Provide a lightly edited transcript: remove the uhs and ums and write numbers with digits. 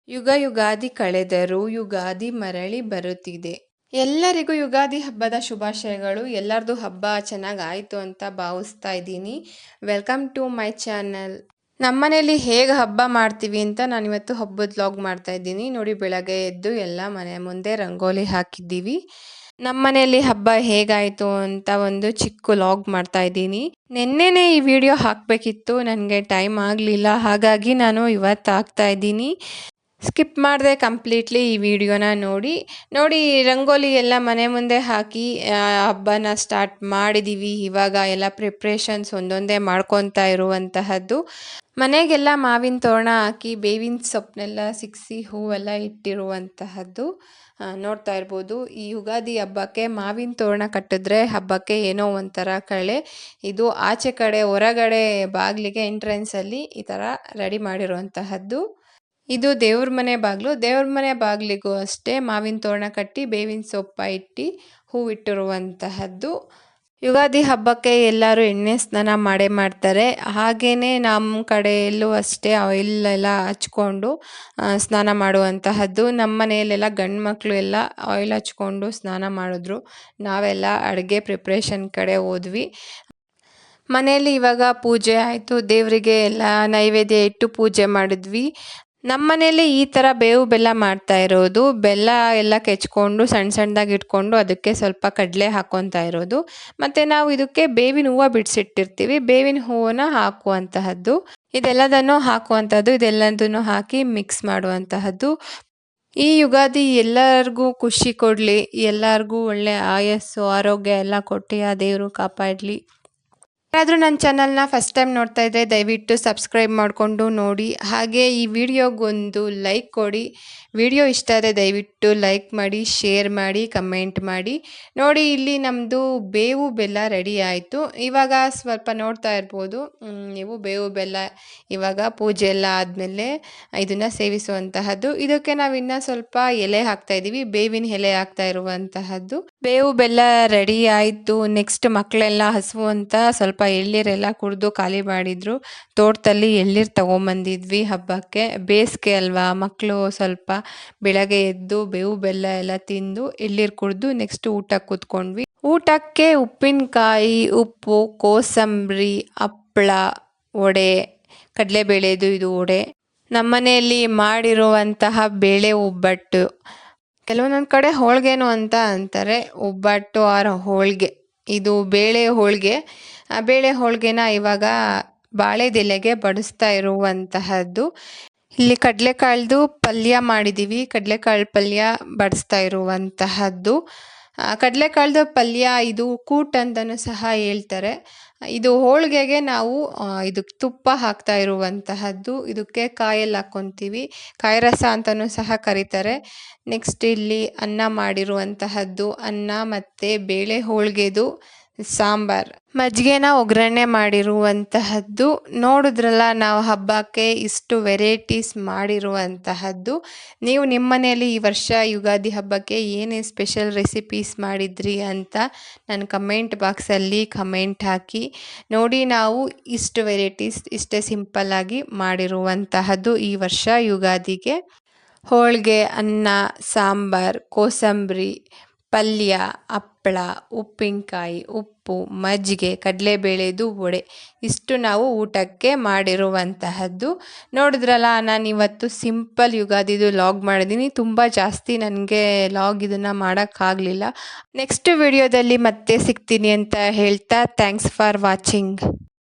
ಯುಗ ಯುಗಾದಿ ಕಳೆದರೂ ಯುಗಾದಿ ಮರಳಿ ಬರುತ್ತಿದೆ. ಎಲ್ಲರಿಗೂ ಯುಗಾದಿ ಹಬ್ಬದ ಶುಭಾಶಯಗಳು. ಎಲ್ಲರದು ಹಬ್ಬ ಚೆನ್ನಾಗಿ ಆಯಿತು ಅಂತ ಭಾವಿಸ್ತಾ ಇದ್ದೀನಿ. Welcome to my channel. ನಮ್ಮನೇಲಿ ಹೇಗೆ ಹಬ್ಬ ಮಾಡ್ತೀವಿ ಅಂತ ನಾನು ಇವತ್ತು ಹಬ್ಬದ ವ್ಲಾಗ್ ಮಾಡ್ತಾ ಇದ್ದೀನಿ. ನೋಡಿ, ಬೆಳಗ್ಗೆ ಎದ್ದು ಎಲ್ಲ ಮನೆ ಮುಂದೆ ರಂಗೋಲಿ ಹಾಕಿದ್ದೀವಿ. ನಮ್ಮನೇಲಿ ಹಬ್ಬ ಹೇಗಾಯಿತು ಅಂತ ಒಂದು ಚಿಕ್ಕ ವ್ಲಾಗ್ ಮಾಡ್ತಾ ಇದ್ದೀನಿ. ನೆನ್ನೆನೇ ಈ ವಿಡಿಯೋ ಹಾಕಬೇಕಿತ್ತು, ನನಗೆ ಟೈಮ್ ಆಗಲಿಲ್ಲ, ಹಾಗಾಗಿ ನಾನು ಇವತ್ತು ಹಾಕ್ತಾ ಇದ್ದೀನಿ. ಸ್ಕಿಪ್ ಮಾಡಿದೆ ಕಂಪ್ಲೀಟ್ಲಿ ಈ ವಿಡಿಯೋನ ನೋಡಿ ರಂಗೋಲಿ ಎಲ್ಲ ಮನೆ ಮುಂದೆ ಹಾಕಿ ಹಬ್ಬನ ಸ್ಟಾರ್ಟ್ ಮಾಡಿದ್ದೀವಿ. ಇವಾಗ ಎಲ್ಲ ಪ್ರಿಪ್ರೇಷನ್ಸ್ ಒಂದೊಂದೇ ಮಾಡ್ಕೊತಾ ಇರುವಂತಹದ್ದು. ಮನೆಗೆಲ್ಲ ಮಾವಿನ ತೋರಣ ಹಾಕಿ ಬೇವಿನ ಸೊಪ್ಪನ್ನೆಲ್ಲ ಸಿಕ್ಕಿಸಿ ಹೂವೆಲ್ಲ ಇಟ್ಟಿರುವಂತಹದ್ದು ನೋಡ್ತಾ ಇರ್ಬೋದು. ಈ ಯುಗಾದಿ ಹಬ್ಬಕ್ಕೆ ಮಾವಿನ ತೋರಣ ಕಟ್ಟಿದ್ರೆ ಹಬ್ಬಕ್ಕೆ ಏನೋ ಒಂಥರ ಕಳೆ. ಇದು ಆಚೆ ಕಡೆ ಹೊರಗಡೆ ಬಾಗಿಲಿಗೆ ಎಂಟ್ರೆನ್ಸಲ್ಲಿ ಈ ಥರ ರೆಡಿ ಮಾಡಿರುವಂತಹದ್ದು. ಇದು ದೇವ್ರ ಮನೆ ಬಾಗಿಲು. ದೇವ್ರ ಮನೆ ಬಾಗಿಲಿಗೂ ಅಷ್ಟೇ ಮಾವಿನ ತೋರಣ ಕಟ್ಟಿ ಬೇವಿನ ಸೊಪ್ಪ ಇಟ್ಟು ಹೂವಿಟ್ಟಿರುವಂತಹದ್ದು. ಯುಗಾದಿ ಹಬ್ಬಕ್ಕೆ ಎಲ್ಲರೂ ಎಣ್ಣೆ ಸ್ನಾನ ಮಾಡ್ತಾರೆ. ಹಾಗೆಯೇ ನಮ್ಮ ಕಡೆಯಲ್ಲೂ ಅಷ್ಟೇ ಆಯಿಲ್ ಎಲ್ಲ ಹಚ್ಕೊಂಡು ಸ್ನಾನ ಮಾಡುವಂತಹದ್ದು. ನಮ್ಮ ಮನೆಯಲ್ಲೆಲ್ಲ ಗಂಡು ಮಕ್ಕಳು ಎಲ್ಲ ಆಯಿಲ್ ಹಚ್ಕೊಂಡು ಸ್ನಾನ ಮಾಡಿದ್ರು. ನಾವೆಲ್ಲ ಅಡುಗೆ ಪ್ರಿಪ್ರೇಷನ್ ಕಡೆ ಹೋದ್ವಿ. ಮನೆಯಲ್ಲಿ ಇವಾಗ ಪೂಜೆ ಆಯಿತು, ದೇವರಿಗೆ ಎಲ್ಲ ನೈವೇದ್ಯ ಇಟ್ಟು ಪೂಜೆ ಮಾಡಿದ್ವಿ. ನಮ್ಮ ಮನೇಲಿ ಈ ಥರ ಬೇವು ಬೆಲ್ಲ ಮಾಡ್ತಾ ಇರೋದು. ಬೆಲ್ಲ ಎಲ್ಲ ಕೆಚ್ಕೊಂಡು ಸಣ್ಣದಾಗಿ ಇಟ್ಕೊಂಡು ಅದಕ್ಕೆ ಸ್ವಲ್ಪ ಕಡಲೆ ಹಾಕ್ಕೊತಾ ಇರೋದು. ಮತ್ತು ನಾವು ಇದಕ್ಕೆ ಬೇವಿನ ಹೂವು ಬಿಡಿಸಿಟ್ಟಿರ್ತೀವಿ, ಬೇವಿನ ಹೂವನ್ನ ಹಾಕುವಂತಹದ್ದು. ಇದೆಲ್ಲದನ್ನು ಹಾಕಿ ಮಿಕ್ಸ್ ಮಾಡುವಂತಹದ್ದು. ಈ ಯುಗಾದಿ ಎಲ್ಲರಿಗೂ ಖುಷಿ ಕೊಡಲಿ, ಎಲ್ಲರಿಗೂ ಒಳ್ಳೆ ಆಯಸ್ಸು ಆರೋಗ್ಯ ಎಲ್ಲ ಕೊಟ್ಟು ಆ ದೇವರು ಕಾಪಾಡಲಿ. ಯಾರಾದರೂ ನನ್ನ ಚಾನಲ್ನ ಫಸ್ಟ್ ಟೈಮ್ ನೋಡ್ತಾ ಇದ್ದರೆ ದಯವಿಟ್ಟು ಸಬ್ಸ್ಕ್ರೈಬ್ ಮಾಡಿಕೊಂಡು ನೋಡಿ. ಹಾಗೆ ಈ ವಿಡಿಯೋಗೊಂದು ಲೈಕ್ ಕೊಡಿ. ವಿಡಿಯೋ ಇಷ್ಟ ಆದರೆ ದಯವಿಟ್ಟು ಲೈಕ್ ಮಾಡಿ, ಶೇರ್ ಮಾಡಿ, ಕಮೆಂಟ್ ಮಾಡಿ. ನೋಡಿ, ಇಲ್ಲಿ ನಮ್ಮದು ಬೇವು ಬೆಲ್ಲ ರೆಡಿ ಆಯಿತು. ಇವಾಗ ಸ್ವಲ್ಪ ನೋಡ್ತಾ ಇರ್ಬೋದು ನೀವು, ಬೇವು ಬೆಲ್ಲ ಇವಾಗ ಪೂಜೆ ಎಲ್ಲ ಆದಮೇಲೆ ಇದನ್ನು ಸೇವಿಸುವಂತಹದ್ದು. ಇದಕ್ಕೆ ನಾವು ಇನ್ನೂ ಸ್ವಲ್ಪ ಎಲೆ ಹಾಕ್ತಾಯಿದ್ದೀವಿ, ಬೇವಿನ ಎಲೆ ಹಾಕ್ತಾ ಇರುವಂತಹದ್ದು. ಬೇವು ಬೆಲ್ಲ ರೆಡಿ ಆಯಿತು. ನೆಕ್ಸ್ಟ್ ಮಕ್ಕಳೆಲ್ಲ ಹಸುವು ಅಂತ ಸ್ವಲ್ಪ ಎಳ್ನೀರೆಲ್ಲ ಕುಡಿದು ಖಾಲಿ ಮಾಡಿದ್ರು. ತೋಟದಲ್ಲಿ ಎಳ್ನೀರು ತೊಗೊಂಬಂದಿದ್ವಿ ಹಬ್ಬಕ್ಕೆ. ಬೇಸಿಗೆ ಅಲ್ವಾ, ಮಕ್ಕಳು ಸ್ವಲ್ಪ ಬೆಳಗ್ಗೆ ಎದ್ದು ಬೇವು ಬೆಲ್ಲ ಎಲ್ಲ ತಿಂದು ಎಳ್ನೀರು ಕುಡಿದು ನೆಕ್ಸ್ಟ್ ಊಟಕ್ಕೆ ಕೂತ್ಕೊಂಡ್ವಿ. ಊಟಕ್ಕೆ ಉಪ್ಪಿನಕಾಯಿ, ಉಪ್ಪು, ಕೋಸಂಬರಿ, ಹಪ್ಪಳ, ವಡೆ, ಕಡಲೆಬೇಳೆದು ಇದು ವಡೆ, ನಮ್ಮನೆಯಲ್ಲಿ ಮಾಡಿರುವಂತಹ ಬೇಳೆ ಒಬ್ಬಟ್ಟು. ಕೆಲವೊಂದೊಂದು ಕಡೆ ಹೋಳಿಗೆನು ಅಂತ ಅಂತಾರೆ, ಒಬ್ಬಟ್ಟು ಆರ್ ಹೋಳಿಗೆ. ಇದು ಬೇಳೆ ಹೋಳಿಗೆ. ಆ ಬೇಳೆ ಹೋಳಿಗೆನ ಇವಾಗ ಬಾಳೆದೆಲೆಗೆ ಬಡಿಸ್ತಾ ಇರುವಂತಹದ್ದು. ಇಲ್ಲಿ ಕಡಲೆಕಾಳ್ದು ಪಲ್ಯ ಮಾಡಿದ್ದೀವಿ, ಕಡಲೆಕಾಳು ಪಲ್ಯ ಬಡಿಸ್ತಾ ಇರುವಂತಹದ್ದು. ಕಡಲೆಕಾಳ್ದು ಪಲ್ಯ ಇದು ಕೂಟ್ ಅಂತಲೂ ಸಹ ಹೇಳ್ತಾರೆ. ಇದು ಹೋಳಿಗೆಗೆ ನಾವು ಇದಕ್ಕೆ ತುಪ್ಪ ಹಾಕ್ತಾ ಇರುವಂತಹದ್ದು. ಇದಕ್ಕೆ ಕಾಯಲ್ಲಿ ಹಾಕ್ಕೊತೀವಿ, ಕಾಯಿ ರಸ ಅಂತಲೂ ಸಹ ಕರೀತಾರೆ. ನೆಕ್ಸ್ಟ್ ಇಲ್ಲಿ ಅನ್ನ ಮಾಡಿರುವಂತಹದ್ದು, ಅನ್ನ ಮತ್ತು ಬೇಳೆ ಹೋಳಿಗೆದು ಸಾಂಬಾರ್, ಮಜ್ಜಿಗೆನ ಒಗ್ಗರಣೆ ಮಾಡಿರುವಂತಹದ್ದು. ನೋಡಿದ್ರಲ್ಲ, ನಾವು ಹಬ್ಬಕ್ಕೆ ಇಷ್ಟು ವೆರೈಟೀಸ್ ಮಾಡಿರುವಂತಹದ್ದು. ನೀವು ನಿಮ್ಮ ಮನೆಯಲ್ಲಿ ಈ ವರ್ಷ ಯುಗಾದಿ ಹಬ್ಬಕ್ಕೆ ಏನೇ ಸ್ಪೆಷಲ್ ರೆಸಿಪೀಸ್ ಮಾಡಿದ್ರಿ ಅಂತ ನನ್ನ ಕಮೆಂಟ್ ಬಾಕ್ಸಲ್ಲಿ ಕಮೆಂಟ್ ಹಾಕಿ. ನೋಡಿ, ನಾವು ಇಷ್ಟು ವೆರೈಟೀಸ್ ಇಷ್ಟೇ ಸಿಂಪಲ್ಲಾಗಿ ಮಾಡಿರುವಂತಹದ್ದು ಈ ವರ್ಷ ಯುಗಾದಿಗೆ. ಹೋಳಿಗೆ, ಅನ್ನ, ಸಾಂಬಾರ್, ಕೋಸಂಬರಿ, ಪಲ್ಯ, ಹಪ್ಪಳ, ಉಪ್ಪಿನಕಾಯಿ, ಉಪ್ಪು, ಮಜ್ಜಿಗೆ, ಕಡಲೆಬೇಳೆದು ವಡೆ, ಇಷ್ಟು ನಾವು ಊಟಕ್ಕೆ ಮಾಡಿರುವಂತಹದ್ದು. ನೋಡಿದ್ರಲ್ಲ, ನಾನಿವತ್ತು ಸಿಂಪಲ್ ಯುಗಾದಿದು ಲಾಗ್ ಮಾಡಿದ್ದೀನಿ. ತುಂಬ ಜಾಸ್ತಿ ನನಗೆ ಲಾಗ್ ಇದನ್ನು ಮಾಡೋಕ್ಕಾಗಲಿಲ್ಲ. ನೆಕ್ಸ್ಟ್ ವಿಡಿಯೋದಲ್ಲಿ ಮತ್ತೆ ಸಿಗ್ತೀನಿ ಅಂತ ಹೇಳ್ತಾ ಥ್ಯಾಂಕ್ಸ್ ಫಾರ್ ವಾಚಿಂಗ್.